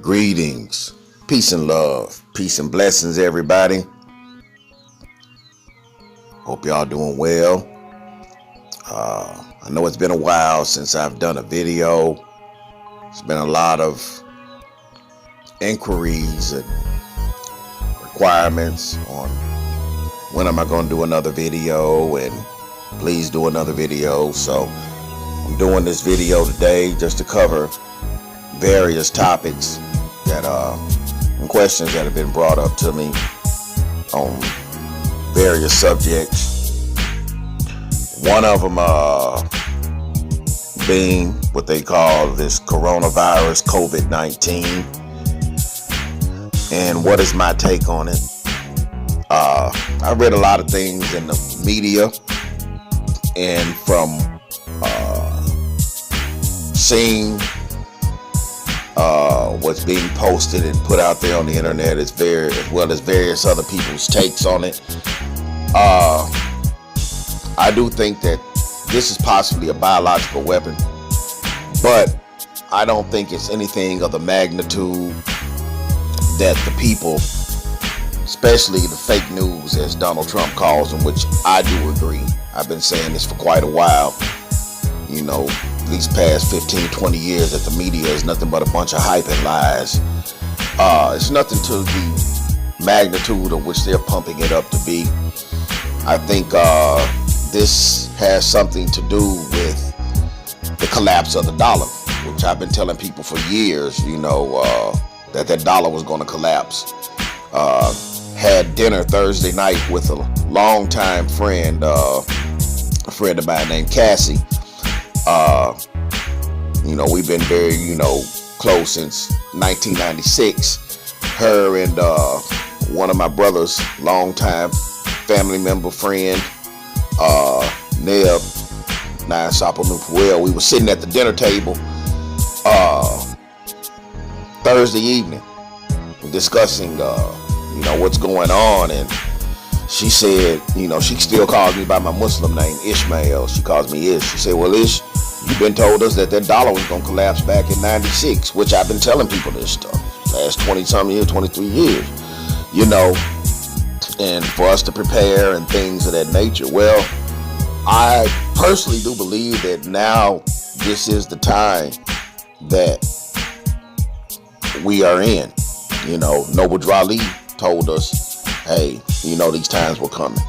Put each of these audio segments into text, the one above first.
Greetings, peace and love, peace and blessings, everybody. Hope y'all doing well. I know it's been a while since I've done a video. It's been a lot of inquiries and requirements on when am I going to do another video, and please do another video. So I'm doing this video today just to cover various topics that and questions that have been brought up to me on various subjects. One of them being what they call this coronavirus, COVID-19, and what is my take on it. I read a lot of things in the media and from seeing what's being posted and put out there on the internet, as well as various other people's takes on it. I do think that this is possibly a biological weapon, but I don't think it's anything of the magnitude that the people, especially the fake news, as Donald Trump calls them, which I do agree. I've been saying this for quite a while. You know, these past 15, 20 years, that the media is nothing but a bunch of hype and lies. It's nothing to the magnitude of which they're pumping it up to be. I think this has something to do with the collapse of the dollar, which I've been telling people for years, that dollar was going to collapse. Had dinner Thursday night with a longtime friend, a friend of mine named Cassie. We've been very, close since 1996. Her and one of my brother's longtime family member friend, Neb, we were sitting at the dinner table Thursday evening discussing, what's going on. And she said, she still calls me by my Muslim name, Ishmael. She calls me Ish. She said, well, Ish, you've been told us that dollar was going to collapse back in 96, which I've been telling people this stuff last 20-something years, 23 years, and for us to prepare and things of that nature. Well, I personally do believe that now this is the time that we are in. Noble Drali told us, hey, these times were coming,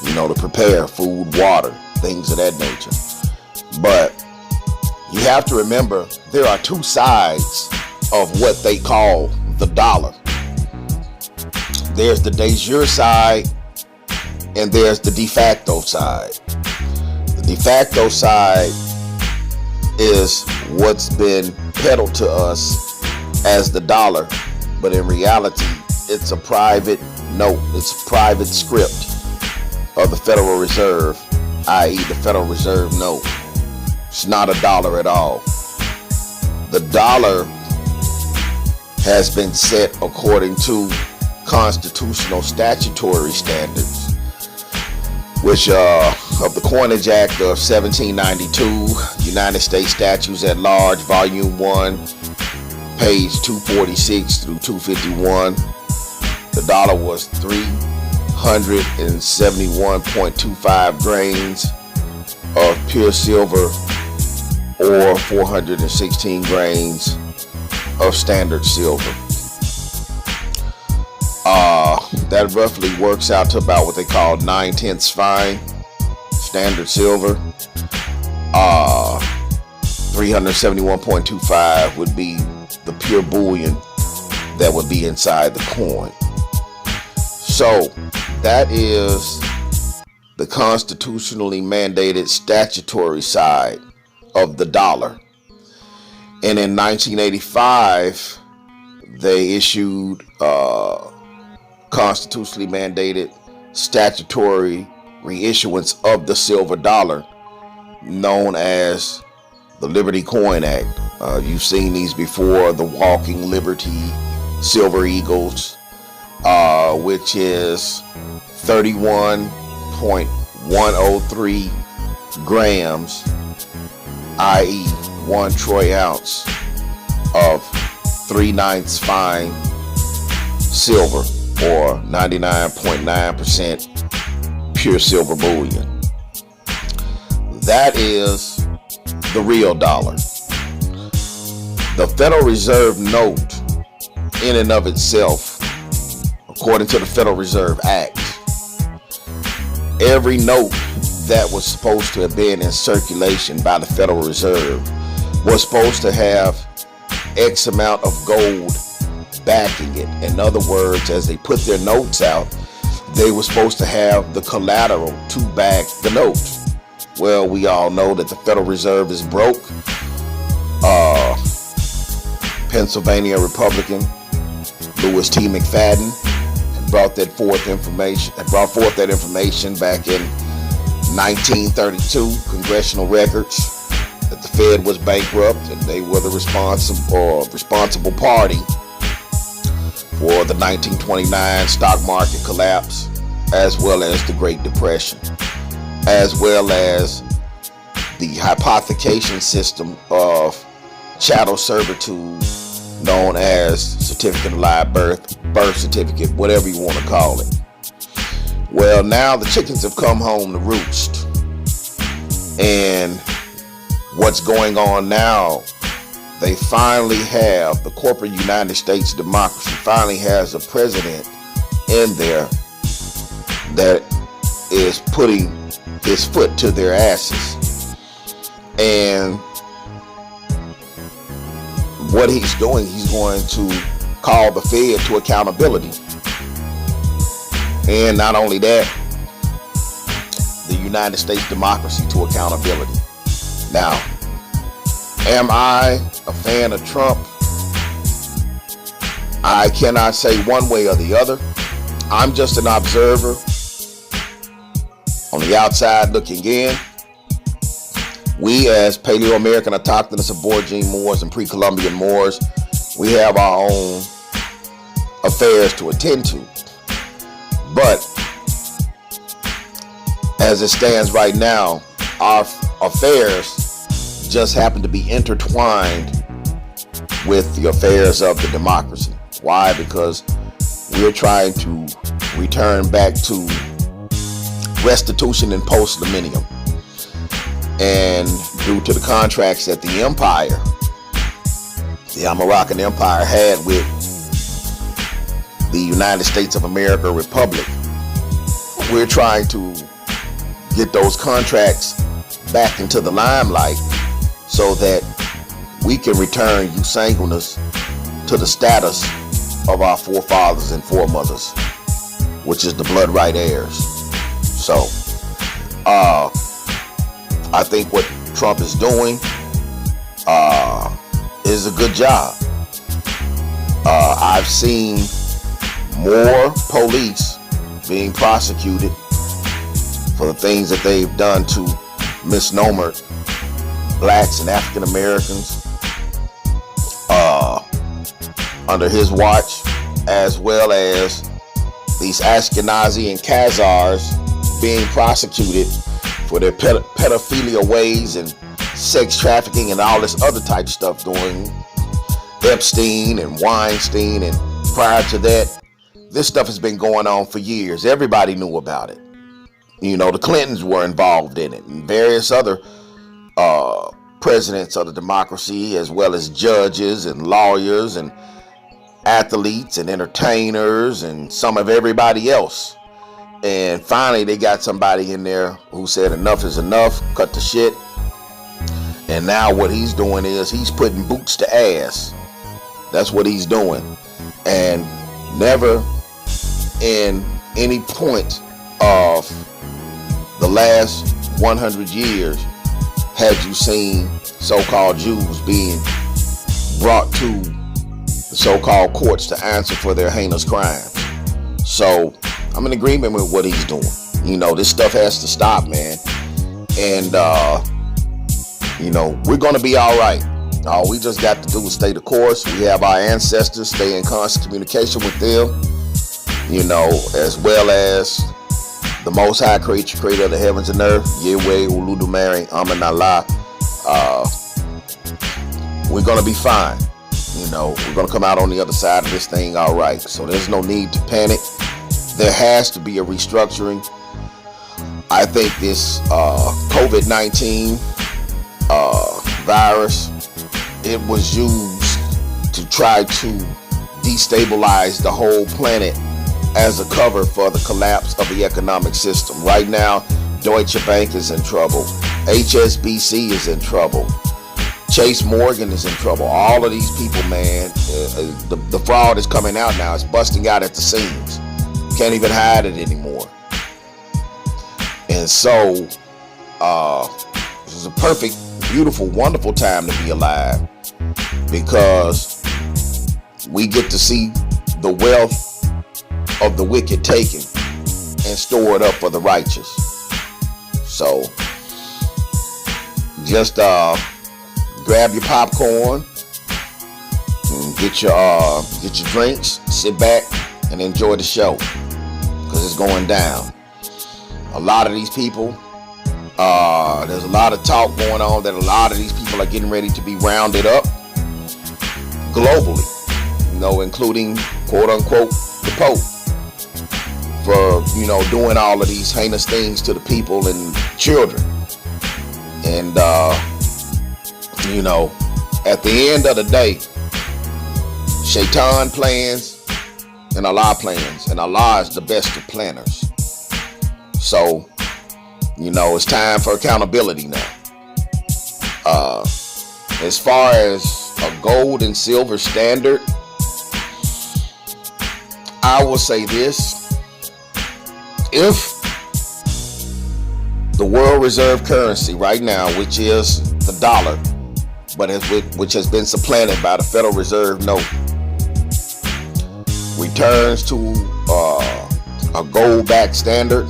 to prepare food, water, things of that nature. But you have to remember there are two sides of what they call the dollar. There's the de jure side and there's the de facto side. The de facto side is what's been peddled to us as the dollar, but in reality, it's a private note. It's a private script of the Federal Reserve, i.e. the Federal Reserve note. It's not a dollar at all. The dollar has been set according to constitutional statutory standards, which of the Coinage Act of 1792, United States Statutes at Large, Volume 1, page 246 through 251. The dollar was 371.25 grains of pure silver, or 416 grains of standard silver. That roughly works out to about what they call 9/10 fine standard silver. 371.25 would be the pure bullion that would be inside the coin. So that is the constitutionally mandated statutory side of the dollar. And in 1985, they issued constitutionally mandated statutory reissuance of the silver dollar, known as the Liberty Coin Act. You've seen these before, the Walking Liberty Silver Eagles, which is 31.103 grams i.e. 1 troy ounce of 3/9 fine silver, or 99.9% pure silver bullion. That is the real dollar. The Federal Reserve note, in and of itself, according to the Federal Reserve Act, every note that was supposed to have been in circulation by the Federal Reserve was supposed to have X amount of gold backing it. In other words, as they put their notes out, they were supposed to have the collateral to back the note. Well, we all know that the Federal Reserve is broke. Pennsylvania Republican Louis T. McFadden brought forth that information back in 1932, congressional records, that the Fed was bankrupt and they were the responsible party for the 1929 stock market collapse, as well as the Great Depression, as well as the hypothecation system of chattel servitude known as certificate of live birth, birth certificate, whatever you want to call it. Well, now the chickens have come home to roost. And what's going on now, they finally have, the corporate United States democracy finally has a president in there that is putting his foot to their asses. And what he's doing, he's going to call the Fed to accountability. And not only that, the United States democracy to accountability. Now, am I a fan of Trump? I cannot say one way or the other. I'm just an observer on the outside looking in. We, as Paleo-American autochthonous aborigine Moors and pre-Columbian Moors, we have our own affairs to attend to. But as it stands right now, our affairs just happen to be intertwined with the affairs of the democracy. Why? Because we're trying to return back to restitution and post-millennium. And due to the contracts that the empire, the Amaracan Empire, had with the United States of America Republic, we're trying to get those contracts back into the limelight so that we can return Usanguinas to the status of our forefathers and foremothers, which is the blood right heirs. So, I think what Trump is doing is a good job. I've seen more police being prosecuted for the things that they've done to misnomer blacks and African Americans under his watch, as well as these Ashkenazi and Khazars being prosecuted for their pedophilia ways and sex trafficking and all this other type of stuff during Epstein and Weinstein. And prior to that, this stuff has been going on for years. Everybody knew about it. You know, the Clintons were involved in it, and various other presidents of the democracy, as well as judges and lawyers and athletes and entertainers and some of everybody else. And finally, they got somebody in there who said enough is enough, cut the shit. And now what he's doing is he's putting boots to ass. That's what he's doing. And never in any point of the last 100 years had you seen so-called Jews being brought to the so-called courts to answer for their heinous crimes. So I'm in agreement with what he's doing. You know, this stuff has to stop, man. And, you know, we're going to be all right. All we just got to do is stay the course. We have our ancestors, stay in constant communication with them, you know, as well as the Most High creator of the heavens and earth, Yahweh, Uludumare, Amen Allah, We're going to be fine. We're going to come out on the other side of this thing all right. So there's no need to panic. There has to be a restructuring. I think this COVID-19 virus, it was used to try to destabilize the whole planet as a cover for the collapse of the economic system. Right now, Deutsche Bank is in trouble. HSBC is in trouble. Chase Morgan is in trouble. All of these people, man, the fraud is coming out now. It's busting out at the seams. Can't even hide it anymore. And so, this is a perfect, beautiful, wonderful time to be alive, because we get to see the wealth of the wicked taken and stored up for the righteous. So, just grab your popcorn, and get your drinks, sit back, and enjoy the show, because it's going down. A lot of these people, there's a lot of talk going on that a lot of these people are getting ready to be rounded up globally, including quote unquote the Pope, for doing all of these heinous things to the people and children. And at the end of the day, Shaitan plans and Allah plans, and Allah is the best of planners. So, it's time for accountability now. As far as a gold and silver standard, I will say this. If the world reserve currency right now, which is the dollar, but which has been supplanted by the Federal Reserve note, returns to a gold-backed standard,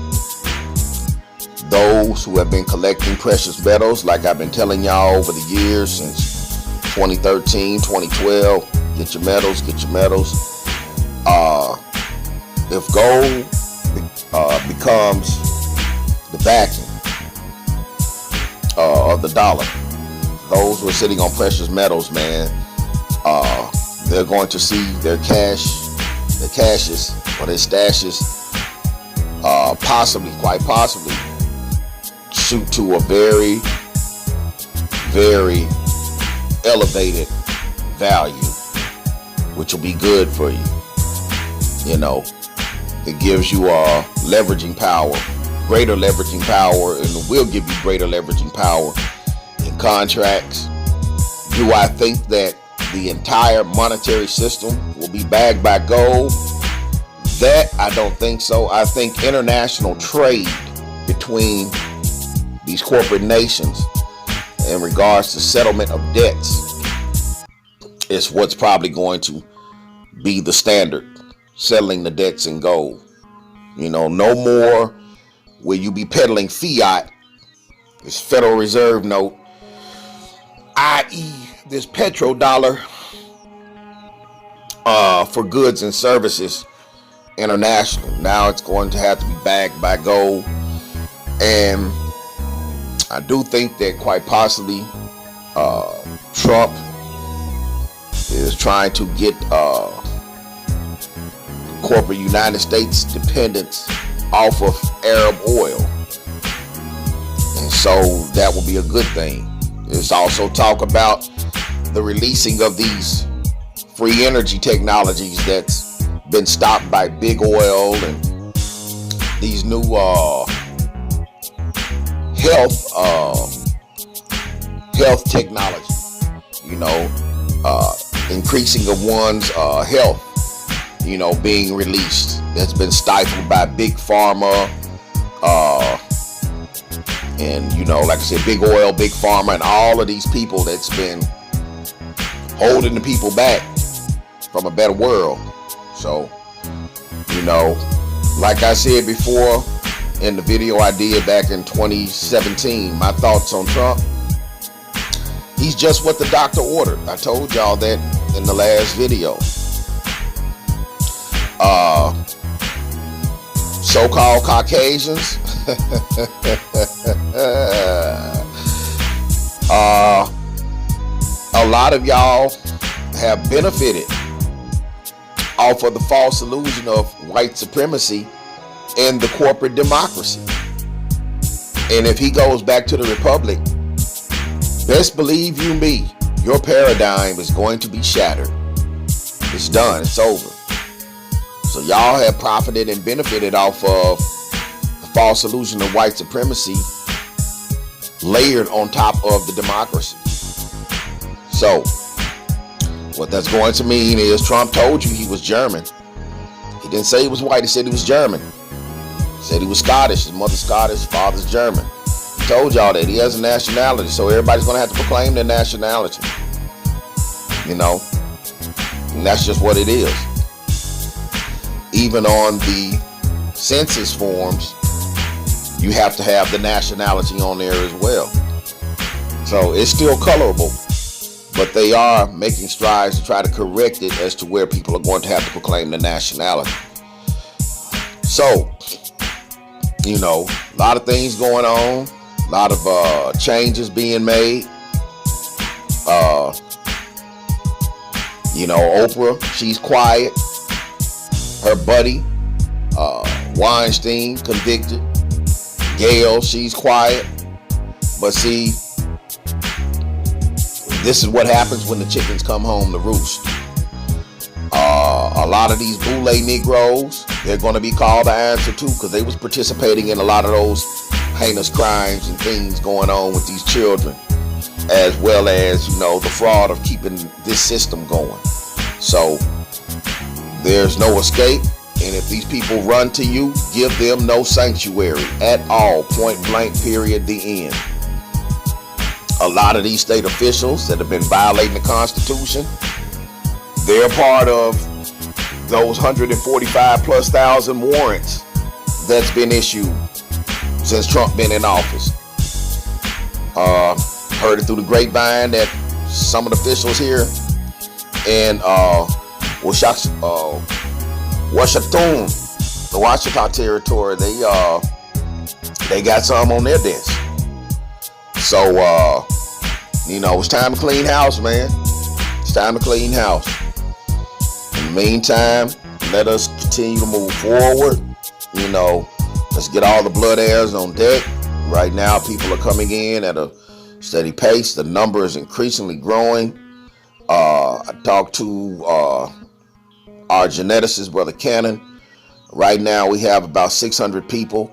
those who have been collecting precious metals, like I've been telling y'all over the years since 2013, 2012, get your metals. If gold becomes the backing of the dollar, those who are sitting on precious metals, man, they're going to see their cashes or their stashes quite possibly shoot to a very, very elevated value, which will be good for you. It gives you leveraging power, greater leveraging power, and will give you greater leveraging power in contracts. Do I think that the entire monetary system will be backed by gold? That I don't think so. I think international trade between these corporate nations in regards to settlement of debts is what's probably going to be the standard, settling the debts in gold. No more will you be peddling fiat, this Federal Reserve note, i.e. this petrodollar, for goods and services international. Now it's going to have to be backed by gold. And I do think that quite possibly Trump is trying to get corporate United States dependence off of Arab oil. And so that will be a good thing. There's also talk about the releasing of these free energy technologies that's been stopped by big oil, and these new health technology, increasing of one's health, being released, that's been stifled by big pharma, and like I said, big oil, big pharma, and all of these people that's been holding the people back from a better world. So, like I said before in the video I did back in 2017, my thoughts on Trump, he's just what the doctor ordered. I told y'all that in the last video. So-called Caucasians, A lot of y'all have benefited off of the false illusion of white supremacy and the corporate democracy. And if he goes back to the republic, best believe you me, your paradigm is going to be shattered. It's done. It's over. So y'all have profited and benefited off of the false illusion of white supremacy layered on top of the democracy. So what that's going to mean is Trump told you he was German. He didn't say he was white. He said he was German. He said he was Scottish. His mother's Scottish, father's German. He told y'all that he has a nationality. So everybody's going to have to proclaim their nationality. You know, and that's just what it is. Even on the census forms, you have to have the nationality on there as well. So it's still colorable, but they are making strides to try to correct it as to where people are going to have to proclaim the nationality. So, you know, a lot of things going on, a lot of changes being made. You know, Oprah, she's quiet. Her buddy, Weinstein, convicted. Gayle, she's quiet. But see, this is what happens when the chickens come home to roost. A lot of these boule Negroes, they're going to be called to answer too, because they was participating in a lot of those heinous crimes and things going on with these children, as well as, you know, the fraud of keeping this system going. So there's no escape. And if these people run to you, give them no sanctuary at all. Point blank, period, the end. A lot of these state officials that have been violating the Constitution, they're part of those 145 plus thousand warrants that's been issued since Trump been in office. Heard it through the grapevine that some of the officials here in the Washington territory, they got some on their desk. So you know, it's time to clean house, man. It's time to clean house. In the meantime, let us continue to move forward. You know, let's get all the blood heirs on deck. Right now, people are coming in at a steady pace. The number is increasingly growing. I talked to our geneticist, Brother Cannon. Right now, we have about 600 people,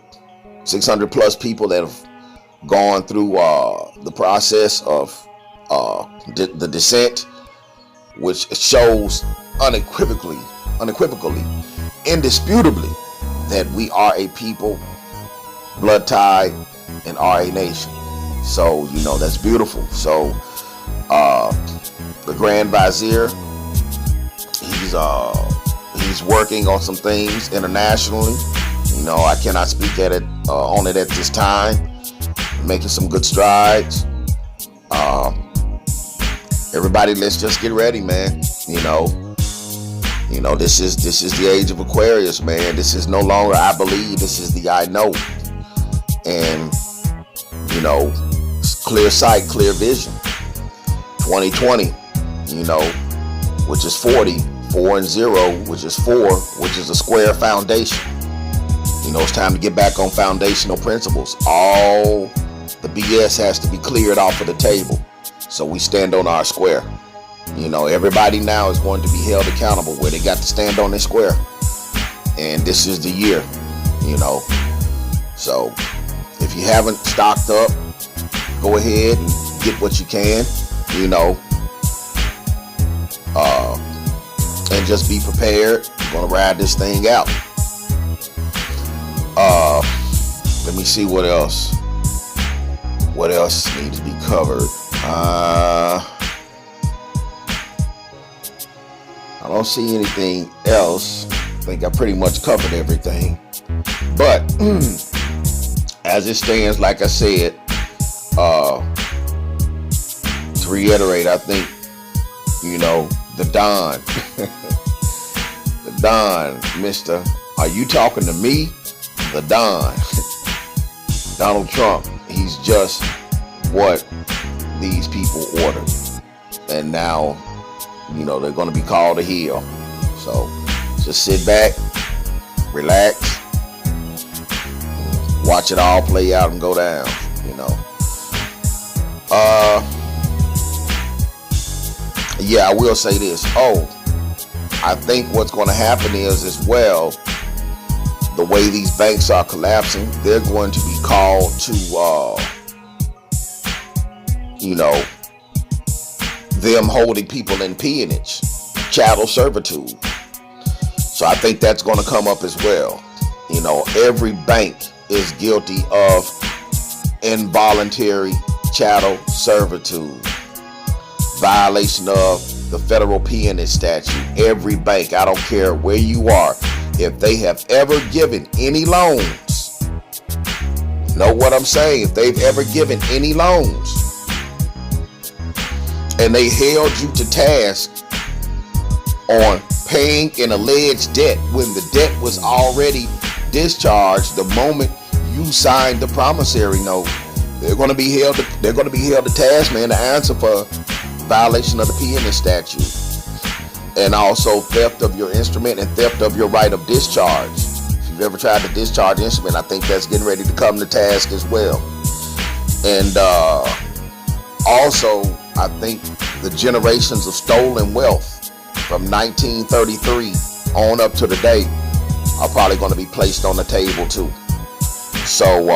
600 plus people that have gone through the process of the descent, which shows unequivocally, indisputably, that we are a people, blood tied, and are a nation. So, you know, that's beautiful. So, the Grand Vizier, he's working on some things internationally. You know, I cannot speak on it at this time. Making some good strides. Everybody, let's just get ready, man. You know, this is the age of Aquarius, man. This is no longer I believe. This is the I know. And you know, clear sight, clear vision. 2020, you know, which is 40, 4 and 0, which is 4, which is a square foundation. You know, it's time to get back on foundational principles. All the BS has to be cleared off of the table, so we stand on our square. You know, everybody now is going to be held accountable where they got to stand on their square. And this is the year, you know. So if you haven't stocked up, go ahead and get what you can, you know. And just be prepared. We're going to ride this thing out. Let me see what else. What else needs to be covered? I don't see anything else. I think I pretty much covered everything. But as it stands, like I said, to reiterate, I think, you know, the Don, the Don, Mr. Are you talking to me? The Don, Donald Trump. He's just what these people ordered. And now, they're going to be called to heel. So just sit back, relax, watch it all play out and go down, Yeah, I will say this. I think what's going to happen is, as well, the way these banks are collapsing, they're going to be called to, them holding people in peonage, chattel servitude. So I think that's going to come up as well. Every bank is guilty of involuntary chattel servitude, violation of the federal peonage statute. Every bank, I don't care where you are, if they have ever given any loans, know what I'm saying? If they've ever given any loans and they held you to task on paying an alleged debt when the debt was already discharged the moment you signed the promissory note, they're going to be held to task, man, to answer for violation of the peonage statute, and also theft of your instrument and theft of your right of discharge. If you've ever tried to discharge an instrument, I think that's getting ready to come to task as well. And also, I think the generations of stolen wealth from 1933 on up to today are probably going to be placed on the table too. So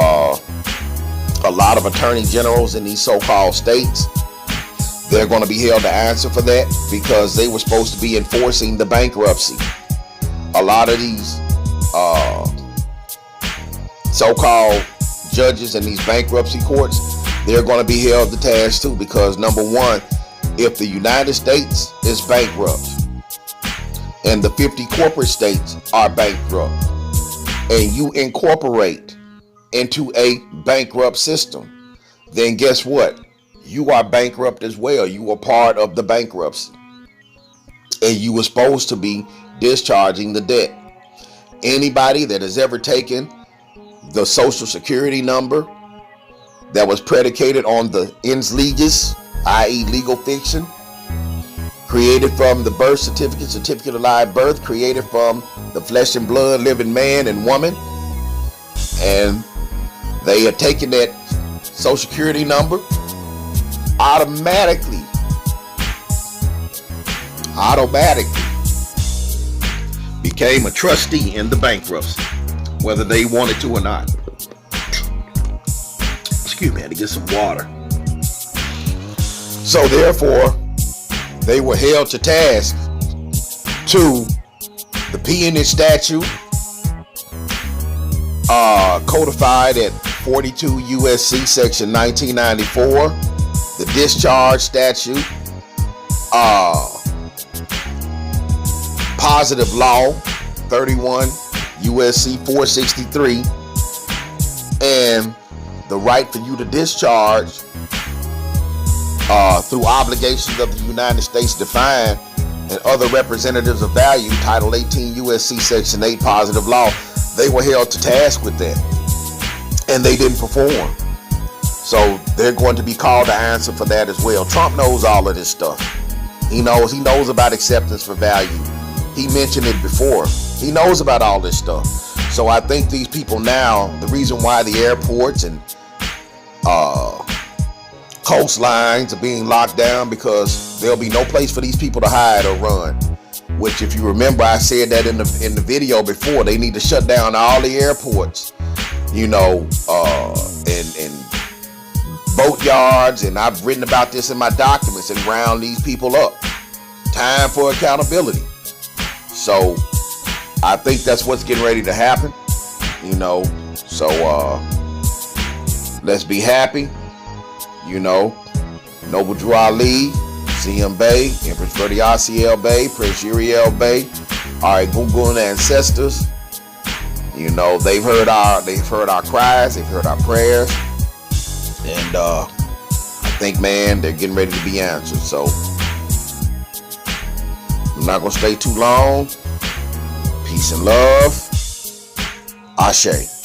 a lot of attorney generals in these so-called states, they're going to be held to answer for that because they were supposed to be enforcing the bankruptcy. A lot of these so-called judges in these bankruptcy courts, they're going to be held to task too, because number one, if the United States is bankrupt and the 50 corporate states are bankrupt and you incorporate into a bankrupt system, then guess what? You are bankrupt as well. You are part of the bankruptcy. And you were supposed to be discharging the debt. Anybody that has ever taken the social security number that was predicated on the ens legis, i.e. legal fiction, created from the birth certificate of live birth, created from the flesh and blood living man and woman, and they are taking that social security number, automatically became a trustee in the bankruptcy, whether they wanted to or not. Excuse me, I had to get some water. So therefore, they were held to task to the peonage statute, codified at 42 USC section 1994, the discharge statute, positive law 31 USC 463, and the right for you to discharge through obligations of the United States defined and other representatives of value, Title 18 USC Section 8 positive law. They were held to task with that, and they didn't perform. So they're going to be called to answer for that as well. Trump knows all of this stuff. He knows about acceptance for value. He mentioned it before. He knows about all this stuff. So I think these people now, the reason why the airports and coastlines are being locked down, because there'll be no place for these people to hide or run. Which, if you remember, I said that in the video before. They need to shut down all the airports, and boat yards, and I've written about this in my documents, and round these people up. Time for accountability. So I think that's what's getting ready to happen, so let's be happy. Noble Drew Ali, CM Bay, Empress Verdiasi El Bay, Prince Yuri El Bay, our Gungun ancestors. They've heard our cries, they've heard our prayers, and I think, man, they're getting ready to be answered. So I'm not gonna stay too long. Peace and love. Ashe.